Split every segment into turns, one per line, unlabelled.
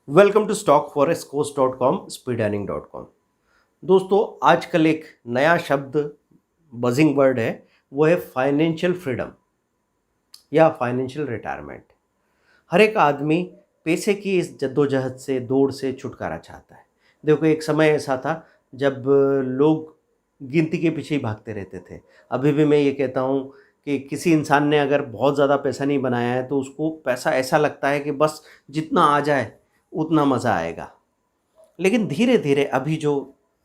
Welcome to stockforexcourse.com speedearning.com। दोस्तों, आजकल एक नया शब्द बजिंग वर्ड है, वो है फाइनेंशियल फ्रीडम या फाइनेंशियल रिटायरमेंट। हर एक आदमी पैसे की इस जद्दोजहद से, दौड़ से छुटकारा चाहता है। देखो, एक समय ऐसा था जब लोग गिनती के पीछे ही भागते रहते थे। अभी भी मैं ये कहता हूँ कि किसी इंसान ने अगर बहुत ज़्यादा पैसा नहीं बनाया है तो उसको पैसा ऐसा लगता है कि बस जितना आ जाए उतना मज़ा आएगा। लेकिन धीरे-धीरे अभी जो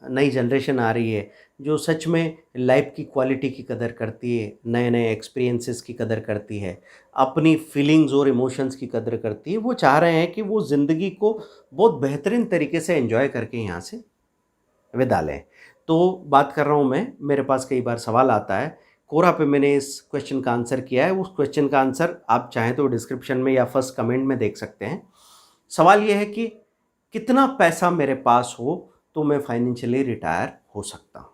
नई जनरेशन आ रही है, जो सच में लाइफ़ की क्वालिटी की कदर करती है, नए-नए एक्सपीरियंसेस की कदर करती है, अपनी फीलिंग्स और इमोशंस की कदर करती है, वो चाह रहे हैं कि वो ज़िंदगी को बहुत बेहतरीन तरीके से एन्जॉय करके यहाँ से विदा लें। तो बात कर रहा हूँ मैं, मेरे पास कई बार सवाल आता है, कोरा पे मैंने इस क्वेश्चन का आंसर किया है। उस क्वेश्चन का आंसर आप चाहें तो डिस्क्रिप्शन में या फर्स्ट कमेंट में देख सकते हैं। सवाल ये है कि कितना पैसा मेरे पास हो तो मैं फाइनेंशियली रिटायर हो सकता हूँ।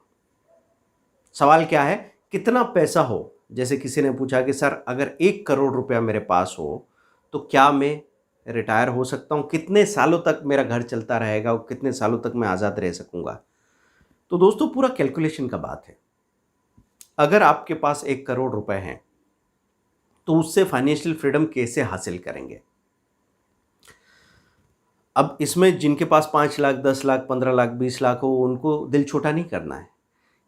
सवाल क्या है? कितना पैसा हो। जैसे किसी ने पूछा कि सर, अगर 1 करोड़ रुपया मेरे पास हो तो क्या मैं रिटायर हो सकता हूँ? कितने सालों तक मेरा घर चलता रहेगा और कितने सालों तक मैं आज़ाद रह सकूँगा? तो दोस्तों, पूरा कैलकुलेशन का बात है। अगर आपके पास 1 करोड़ रुपए हैं तो उससे फाइनेंशियल फ्रीडम कैसे हासिल करेंगे? अब इसमें जिनके पास 5 लाख, 10 लाख, 15 लाख, 20 लाख हो, उनको दिल छोटा नहीं करना है।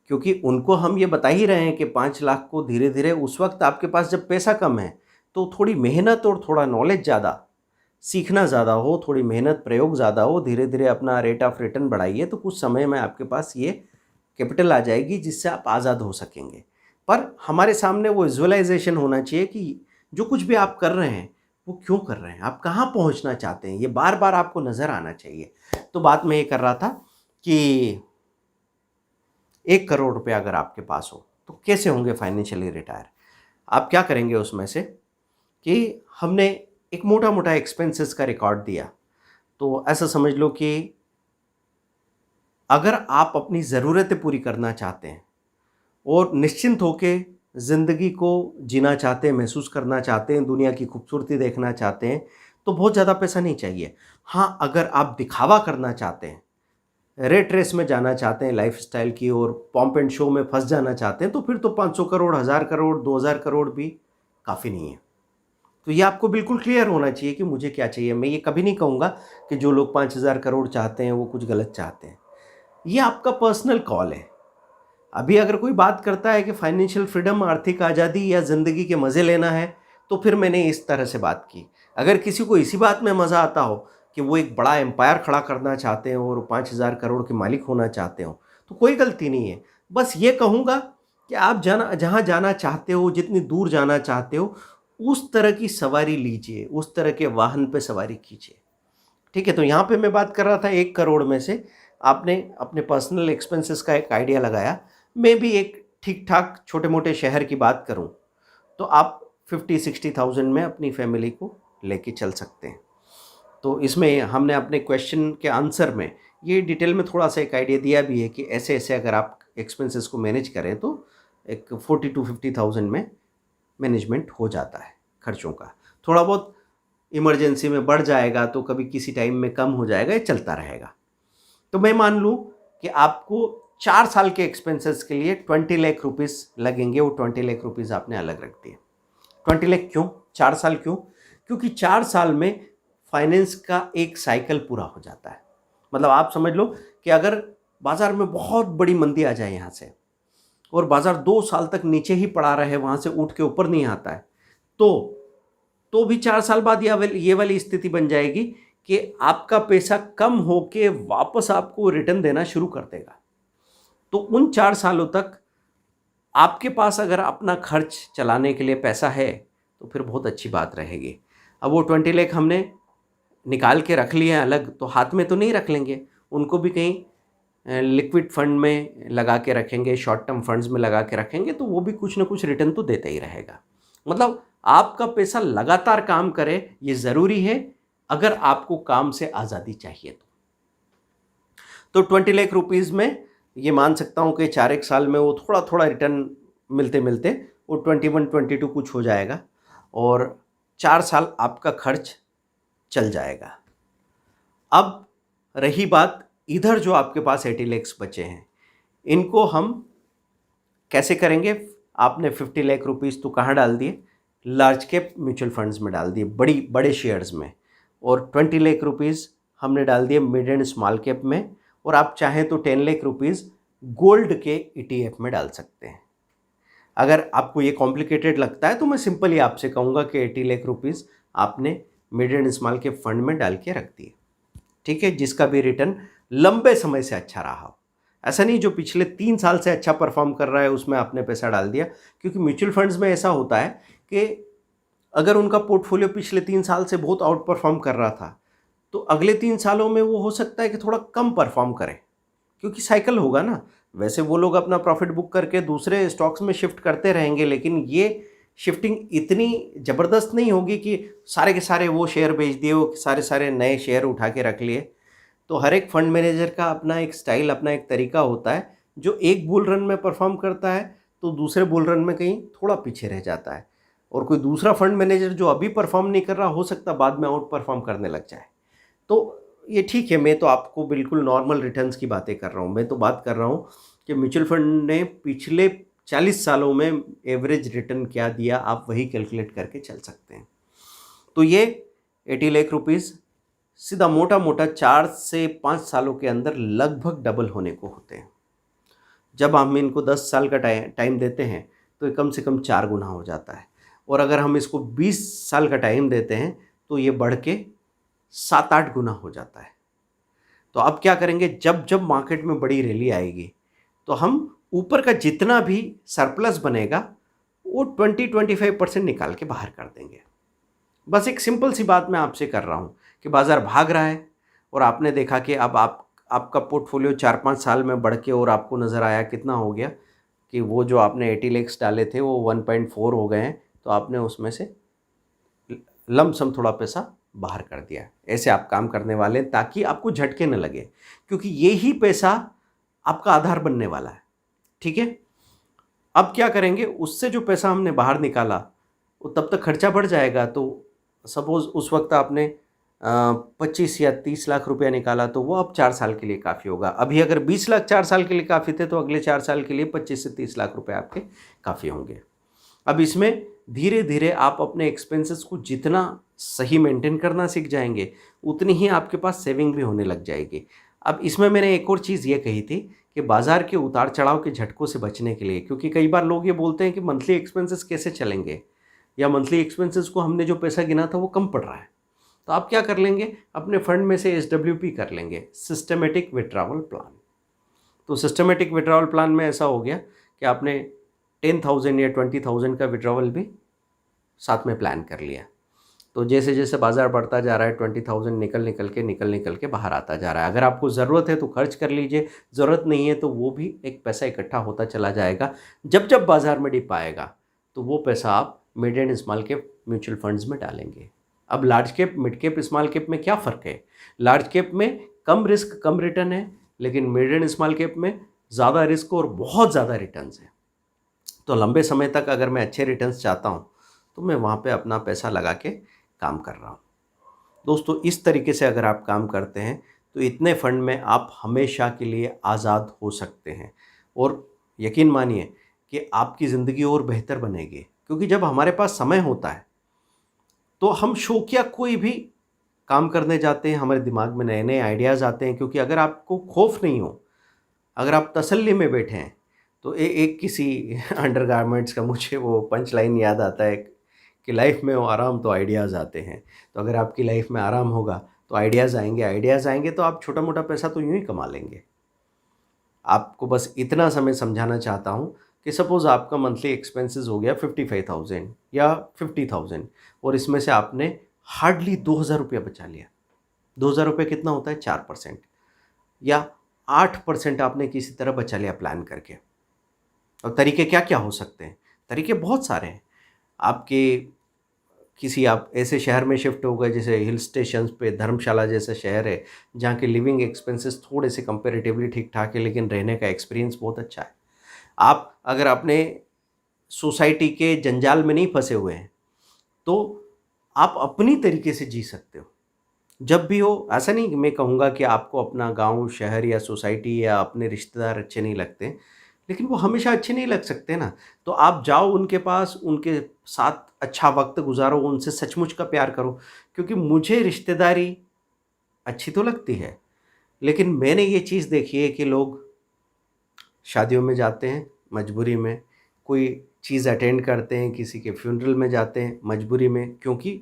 क्योंकि उनको हम ये बता ही रहे हैं कि 5 लाख को धीरे-धीरे, उस वक़्त आपके पास जब पैसा कम है, तो थोड़ी मेहनत और थोड़ा नॉलेज ज़्यादा, सीखना ज़्यादा हो, थोड़ी मेहनत, प्रयोग ज़्यादा हो, धीरे-धीरे अपना रेट ऑफ रिटर्न बढ़ाइए, तो कुछ समय में आपके पास ये कैपिटल आ जाएगी जिससे आप आज़ाद हो सकेंगे। पर हमारे सामने वो विज़ुअलाइज़ेशन होना चाहिए कि जो कुछ भी आप कर रहे हैं, वो क्यों कर रहे हैं? आप कहाँ पहुँचना चाहते हैं? ये बार-बार आपको नज़र आना चाहिए। तो बात मैं ये कर रहा था कि 1 करोड़ रुपए अगर आपके पास हो, तो कैसे होंगे फाइनेंशियली रिटायर? आप क्या करेंगे उसमें से कि हमने एक मोटा-मोटा एक्सपेंसेस का रिकॉर्ड दिया। तो ऐसा समझ लो कि अगर आप अपनी ज़रूरतें पूरी करना चाहते हैं और निश्चिंत होके ज़िंदगी को जीना चाहते हैं, महसूस करना चाहते हैं, दुनिया की खूबसूरती देखना चाहते हैं, तो बहुत ज़्यादा पैसा नहीं चाहिए। हाँ, अगर आप दिखावा करना चाहते हैं, रेट रेस में जाना चाहते हैं लाइफ़स्टाइल की और पॉम्प एंड शो में फँस जाना चाहते हैं, तो फिर तो 500 करोड़, 1000 करोड़, 2000 करोड़ भी काफ़ी नहीं है। तो ये आपको बिल्कुल क्लियर होना चाहिए कि मुझे क्या चाहिए। मैं ये कभी नहीं कहूँगा कि जो लोग 5000 करोड़ चाहते हैं, वो कुछ गलत चाहते हैं। ये आपका पर्सनल कॉल है। अभी अगर कोई बात करता है कि फाइनेंशियल फ्रीडम, आर्थिक आज़ादी या ज़िंदगी के मज़े लेना है, तो फिर मैंने इस तरह से बात की। अगर किसी को इसी बात में मज़ा आता हो कि वो एक बड़ा एम्पायर खड़ा करना चाहते हो और 5000 करोड़ के मालिक होना चाहते हो, तो कोई गलती नहीं है। बस ये कहूँगा कि आप जहाँ जाना चाहते हो, जितनी दूर जाना चाहते हो, उस तरह की सवारी लीजिए, उस तरह के वाहन पे सवारी कीजिए। ठीक है? तो यहाँ पे मैं बात कर रहा था 1 करोड़ में से आपने अपने पर्सनल एक्सपेंसेस का एक आइडिया लगाया। मैं भी एक ठीक-ठाक छोटे-मोटे शहर की बात करूँ, तो आप 50-60,000 में अपनी फैमिली को लेके चल सकते हैं। तो इसमें हमने अपने क्वेश्चन के आंसर में ये डिटेल में थोड़ा-सा एक आइडिया दिया भी है कि ऐसे-ऐसे अगर आप एक्सपेंसेस को मैनेज करें तो एक 40 टू 50,000 में मैनेजमेंट हो जाता है खर्चों का। थोड़ा बहुत इमरजेंसी में बढ़ जाएगा तो कभी किसी टाइम में कम हो जाएगा, ये चलता रहेगा। तो मैं मान लूँ कि आपको 4 साल के एक्सपेंसेस के लिए 20 लाख रुपीज़ लगेंगे, वो 20 लाख रुपीज़ आपने अलग रख दिए। 20 लाख क्यों? 4 साल क्यों? क्योंकि 4 साल में फाइनेंस का एक साइकिल पूरा हो जाता है। मतलब आप समझ लो कि अगर बाज़ार में बहुत बड़ी मंदी आ जाए यहाँ से और बाज़ार 2 साल तक नीचे ही पड़ा रहे, वहाँ से उठ के ऊपर नहीं आता है, तो भी 4 साल बाद ये वाली स्थिति बन जाएगी कि आपका पैसा कम होके वापस आपको रिटर्न देना शुरू कर देगा। तो उन 4 सालों तक आपके पास अगर अपना खर्च चलाने के लिए पैसा है, तो फिर बहुत अच्छी बात रहेगी। अब वो 20 लाख हमने निकाल के रख लिए हैं अलग, तो हाथ में तो नहीं रख लेंगे, उनको भी कहीं लिक्विड फंड में लगा के रखेंगे, शॉर्ट टर्म फंड्स में लगा के रखेंगे, तो वो भी कुछ ना कुछ रिटर्न तो देता ही रहेगा। मतलब आपका पैसा लगातार काम करे, ये ज़रूरी है अगर आपको काम से आज़ादी चाहिए तो 20 लाख रुपीज़ में ये मान सकता हूँ कि 4 एक साल में वो थोड़ा-थोड़ा रिटर्न मिलते-मिलते वो 21-22 कुछ हो जाएगा और 4 साल आपका खर्च चल जाएगा। अब रही बात, इधर जो आपके पास 80 लाख बचे हैं, इनको हम कैसे करेंगे? आपने 50 लाख रुपीस तो कहाँ डाल दिए? लार्ज कैप म्यूचुअल फंड्स में डाल दिए, बड़े शेयर्स में। और 20 लाख रुपीस हमने डाल दिए मिड एंड स्मॉल कैप में। और आप चाहें तो 10 लाख रुपीस गोल्ड के ETF में डाल सकते हैं। अगर आपको ये कॉम्प्लिकेटेड लगता है तो मैं सिंपली आपसे कहूँगा कि 80 लाख रुपीस आपने mid and small cap fund में डाल के रख दिए, ठीक है, जिसका भी रिटर्न लंबे समय से अच्छा रहा हो। ऐसा नहीं जो पिछले 3 साल से अच्छा परफॉर्म कर रहा है उसमें आपने पैसा डाल दिया, क्योंकि म्यूचुअल फंड्स में ऐसा होता है कि अगर उनका पोर्टफोलियो पिछले 3 साल से बहुत आउट परफॉर्म कर रहा था तो अगले 3 सालों में वो हो सकता है कि थोड़ा कम परफॉर्म करे, क्योंकि साइकिल होगा ना। वैसे वो लोग अपना प्रॉफिट बुक करके दूसरे स्टॉक्स में शिफ्ट करते रहेंगे, लेकिन ये शिफ्टिंग इतनी ज़बरदस्त नहीं होगी कि सारे के सारे वो शेयर बेच दिए, वो सारे सारे नए शेयर उठा के रख लिए। तो हर एक फंड मैनेजर का अपना एक स्टाइल, अपना एक तरीका होता है। जो एक बुल रन में परफॉर्म करता है तो दूसरे बुल रन में कहीं थोड़ा पीछे रह जाता है, और कोई दूसरा फंड मैनेजर जो अभी परफॉर्म नहीं कर रहा हो सकता बाद में आउट परफॉर्म करने लग जाए। तो ये ठीक है, मैं तो आपको बिल्कुल नॉर्मल रिटर्न्स की बातें कर रहा हूँ। मैं तो बात कर रहा हूँ कि म्यूचुअल फंड ने पिछले 40 सालों में एवरेज रिटर्न क्या दिया, आप वही कैलकुलेट करके चल सकते हैं। तो ये 80 लाख रुपीज़ सीधा मोटा मोटा 4 से 5 सालों के अंदर लगभग डबल होने को होते हैं। जब हम इनको 10 साल का टाइम देते हैं तो ये कम से कम 4 गुना हो जाता है, और अगर हम इसको 20 साल का टाइम देते हैं तो ये बढ़ के 7-8 गुना हो जाता है। तो अब क्या करेंगे, जब जब मार्केट में बड़ी रैली आएगी तो हम ऊपर का जितना भी सरप्लस बनेगा वो 20-25% निकाल के बाहर कर देंगे। बस एक सिंपल सी बात मैं आपसे कर रहा हूँ कि बाज़ार भाग रहा है और आपने देखा कि अब आपका पोर्टफोलियो 4-5 साल में बढ़ के और आपको नज़र आया कितना हो गया कि वो जो आपने 80 लाख डाले थे वो 1.4 हो गए हैं, तो आपने उसमें से लमसम थोड़ा पैसा बाहर कर दिया। ऐसे आप काम करने वाले हैं ताकि आपको झटके न लगे, क्योंकि ये ही पैसा आपका आधार बनने वाला है, ठीक है। अब क्या करेंगे, उससे जो पैसा हमने बाहर निकाला वो तब तक खर्चा बढ़ जाएगा। तो सपोज़ उस वक्त आपने 25 या 30 लाख रुपया निकाला तो वो अब 4 साल के लिए काफ़ी होगा। अभी अगर 20 लाख 4 साल के लिए काफ़ी थे तो अगले 4 साल के लिए 25 से 30 लाख रुपए आपके काफ़ी होंगे। अब इसमें धीरे धीरे आप अपने एक्सपेंसेस को जितना सही मेंटेन करना सीख जाएंगे उतनी ही आपके पास सेविंग भी होने लग जाएगी। अब इसमें मैंने एक और चीज़ ये कही थी कि बाज़ार के उतार चढ़ाव के झटकों से बचने के लिए, क्योंकि कई बार लोग ये बोलते हैं कि मंथली एक्सपेंसेस कैसे चलेंगे, या मंथली एक्सपेंसेस को हमने जो पैसा गिना था वो कम पड़ रहा है। तो आप क्या कर लेंगे, अपने फंड में से SWP कर लेंगे, सिस्टमेटिक विड्रॉवल प्लान। तो सिस्टमेटिक विड्रॉवल प्लान में ऐसा हो गया कि आपने 10,000 या 20,000 का विड्रॉवल भी साथ में प्लान कर लिया। तो जैसे जैसे बाज़ार बढ़ता जा रहा है 20,000 निकल के बाहर आता जा रहा है। अगर आपको ज़रूरत है तो खर्च कर लीजिए, ज़रूरत नहीं है तो वो भी एक पैसा इकट्ठा होता चला जाएगा। जब जब बाज़ार में डिप आएगा तो वो पैसा आप mid and small cap mutual funds में डालेंगे। अब large cap, mid cap, small cap में क्या फ़र्क है? लार्ज कैप में कम रिस्क कम रिटर्न है, लेकिन मिड एंड स्मॉल कैप में ज़्यादा रिस्क और बहुत ज़्यादा रिटर्न्स है। तो लंबे समय तक अगर मैं अच्छे रिटर्न्स चाहता हूँ तो मैं वहाँ पे अपना पैसा लगा के काम कर रहा हूँ। दोस्तों, इस तरीके से अगर आप काम करते हैं तो इतने फंड में आप हमेशा के लिए आज़ाद हो सकते हैं, और यकीन मानिए कि आपकी ज़िंदगी और बेहतर बनेगी। क्योंकि जब हमारे पास समय होता है तो हम शौकिया कोई भी काम करने जाते हैं, हमारे दिमाग में नए नए आइडियाज़ आते हैं। क्योंकि अगर आपको खौफ नहीं हो, अगर आप तसल्ली में बैठे हैं, तो एक किसी अंडरगारमेंट्स का मुझे वो पंच लाइन याद आता है कि लाइफ में हो आराम तो आइडियाज़ आते हैं। तो अगर आपकी लाइफ में आराम होगा तो आइडियाज़ आएंगे तो आप छोटा मोटा पैसा तो यूँ ही कमा लेंगे। आपको बस इतना समय समझाना चाहता हूँ कि सपोज़ आपका मंथली एक्सपेंसेस हो गया 55,000 या 50,000, और इसमें से आपने हार्डली 2,000 रुपया बचा लिया। 2,000 रुपये कितना होता है? 4%, या 8% आपने किसी तरह बचा लिया प्लान करके। और तरीके क्या क्या हो सकते हैं? तरीके बहुत सारे हैं। आपके किसी आप ऐसे शहर में शिफ्ट हो गए जैसे हिल स्टेशंस पे, धर्मशाला जैसा शहर है जहाँ के लिविंग एक्सपेंसेस थोड़े से कंपैरेटिवली ठीक ठाक है, लेकिन रहने का एक्सपीरियंस बहुत अच्छा है। आप अगर अपने सोसाइटी के जंजाल में नहीं फंसे हुए हैं तो आप अपनी तरीके से जी सकते हो। जब भी हो, ऐसा नहीं कि मैं कहूँगा कि आपको अपना गाँव, शहर या सोसाइटी या अपने रिश्तेदार अच्छे नहीं लगते, लेकिन वो हमेशा अच्छे नहीं लग सकते ना। तो आप जाओ उनके पास, उनके साथ अच्छा वक़्त गुज़ारो, उनसे सचमुच का प्यार करो। क्योंकि मुझे रिश्तेदारी अच्छी तो लगती है, लेकिन मैंने ये चीज़ देखी है कि लोग शादियों में जाते हैं मजबूरी में, कोई चीज़ अटेंड करते हैं, किसी के फ्यूनरल में जाते हैं मजबूरी में, क्योंकि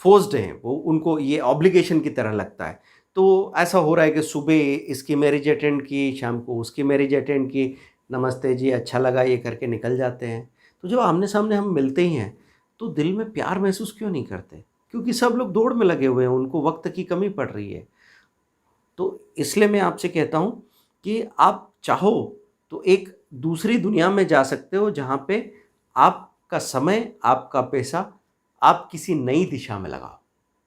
फ़ोर्स्ड हैं वो, उनको ये ऑब्लिगेशन की तरह लगता है। तो ऐसा हो रहा है कि सुबह इसकी मैरिज अटेंड की, शाम को उसकी मैरिज अटेंड की, नमस्ते जी, अच्छा लगा, ये करके निकल जाते हैं। तो जब आमने-सामने हम मिलते ही हैं, तो दिल में प्यार महसूस क्यों नहीं करते? क्योंकि सब लोग दौड़ में लगे हुए हैं, उनको वक़्त की कमी पड़ रही है। तो इसलिए मैं आपसे कहता हूँ कि आप चाहो तो एक दूसरी दुनिया में जा सकते हो, जहाँ पे आपका समय, आपका पैसा आप किसी नई दिशा में लगाओ।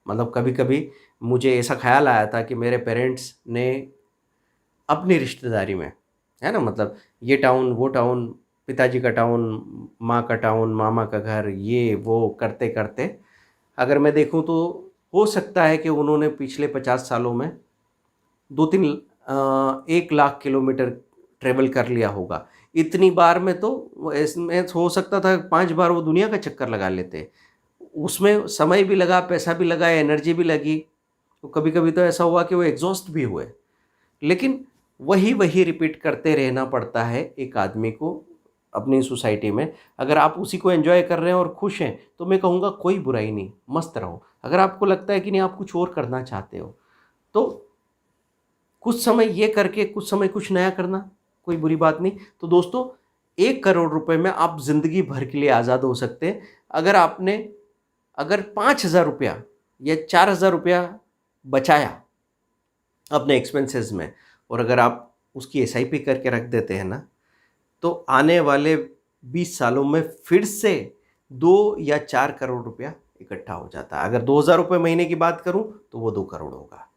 मतलब कभी-कभी मुझे ऐसा ख़्याल आया था कि मेरे पेरेंट्स ने अपनी रिश्तेदारी में, है ना? मतलब ये टाउन, वो टाउन, पिताजी का टाउन, माँ का टाउन, मामा का घर, ये वो करते-करते अगर मैं देखूँ तो हो सकता है कि उन्होंने पिछले 50 सालों में 2-3 1 लाख किलोमीटर ट्रैवल कर लिया होगा। इतनी बार में तो वो इसमें हो सकता था 5 बार वो दुनिया का चक्कर लगा लेते। उसमें समय भी लगा, पैसा भी लगा, एनर्जी भी लगी। तो कभी-कभी तो ऐसा हुआ कि वो एग्ज़ॉस्ट भी हुए। लेकिन वही-वही रिपीट करते रहना पड़ता है एक आदमी को अपनी सोसाइटी में। अगर आप उसी को एन्जॉय कर रहे हैं और खुश हैं, तो मैं कहूँगा कोई बुराई नहीं, मस्त रहो। अगर आपको लगता है कि नहीं, आप कुछ और करना चाहते हो, तो कुछ समय ये करके कुछ समय कुछ नया करना, कोई बुरी बात नहीं। तो दोस्तों, 1 करोड़ रुपए में आप ज़िंदगी भर के लिए आज़ाद हो सकते हैं। अगर 5,000 रुपया या 4,000 रुपया बचाया अपने एक्सपेंसेस में, और अगर आप उसकी एसआईपी करके रख देते हैं ना, तो आने वाले 20 सालों में फिर से 2 या 4 करोड़ रुपया इकट्ठा हो जाता है। अगर 2,000 रुपये महीने की बात करूँ, तो वो 2 करोड़ होगा।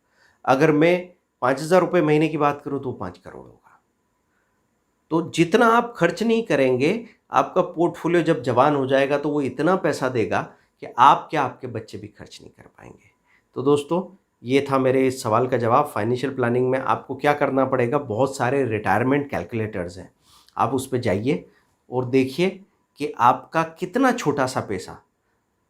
अगर मैं 5,000 रुपये महीने की बात करूँ, तो 5 करोड़ होगा। तो जितना आप खर्च नहीं करेंगे, आपका पोर्टफोलियो जब जवान हो जाएगा, तो वो इतना पैसा देगा कि आप क्या, आपके बच्चे भी खर्च नहीं कर पाएँगे। तो दोस्तों, ये था मेरे इस सवाल का जवाब। फाइनेंशियल प्लानिंग में आपको क्या करना पड़ेगा? बहुत सारे रिटायरमेंट कैलकुलेटर्स हैं। आप उस पे जाइए और देखिए कि आपका कितना छोटा-सा पैसा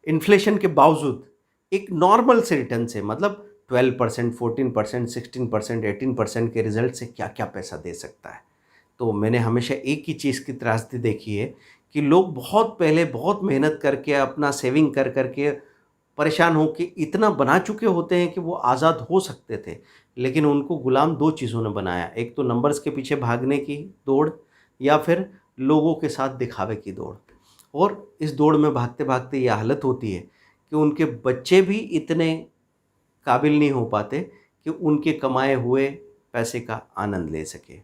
इन्फ्लेशन के बावजूद एक नॉर्मल से रिटर्न से, मतलब 12%, 14%, 16%, 18% के रिज़ल्ट से क्या-क्या पैसा दे सकता है। तो मैंने हमेशा एक ही चीज़ की त्रासदी देखी है कि लोग बहुत पहले बहुत मेहनत करके, अपना सेविंग कर के परेशान होके इतना बना चुके होते हैं कि वो आज़ाद हो सकते थे। लेकिन उनको गुलाम 2 चीज़ों ने बनाया, एक तो नंबर्स के पीछे भागने की दौड़, या फिर लोगों के साथ दिखावे की दौड़। और इस दौड़ में भागते-भागते ये हालत होती है कि उनके बच्चे भी इतने काबिल नहीं हो पाते कि उनके कमाए हुए पैसे का आनंद ले सकें।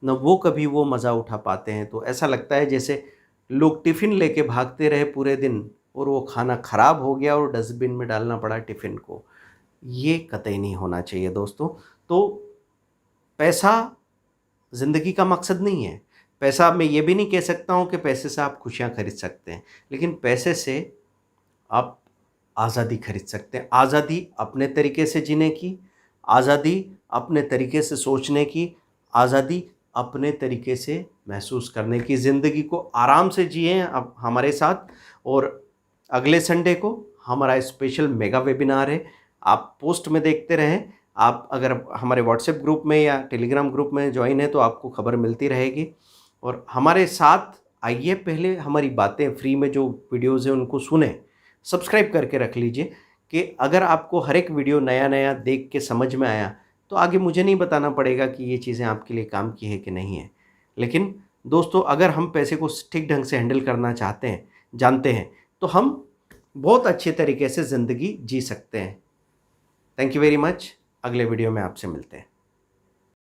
न वो कभी वो मज़ा उठा पाते हैं। तो ऐसा लगता है जैसे लोग टिफ़िन लेके भागते रहे पूरे दिन, और वो खाना ख़राब हो गया और डस्टबिन में डालना पड़ा टिफ़िन को। ये कतई नहीं होना चाहिए दोस्तों। तो पैसा ज़िंदगी का मकसद नहीं है। पैसा, मैं ये भी नहीं कह सकता हूँ कि पैसे से आप खुशियाँ खरीद सकते हैं, लेकिन पैसे से आप आज़ादी खरीद सकते हैं। आज़ादी अपने तरीके से जीने की, आज़ादी अपने तरीके से सोचने की, आज़ादी अपने तरीके से महसूस करने की। ज़िंदगी को आराम से जिएँ अब हमारे साथ। और अगले संडे को हमारा स्पेशल मेगा वेबिनार है, आप पोस्ट में देखते रहें। आप अगर हमारे व्हाट्सएप ग्रुप में या टेलीग्राम ग्रुप में ज्वाइन है, तो आपको खबर मिलती रहेगी। और हमारे साथ आइए, पहले हमारी बातें फ्री में जो वीडियोज़ हैं उनको सुनें, सब्सक्राइब करके रख लीजिए कि अगर आपको हर एक वीडियो नया-नया देख के समझ में आया, तो आगे मुझे नहीं बताना पड़ेगा कि ये चीज़ें आपके लिए काम की है कि नहीं है। लेकिन दोस्तों, अगर हम पैसे को ठीक ढंग से हैंडल करना चाहते हैं, जानते हैं, तो हम बहुत अच्छे तरीके से ज़िंदगी जी सकते हैं। Thank you very much. अगले वीडियो में आपसे मिलते हैं।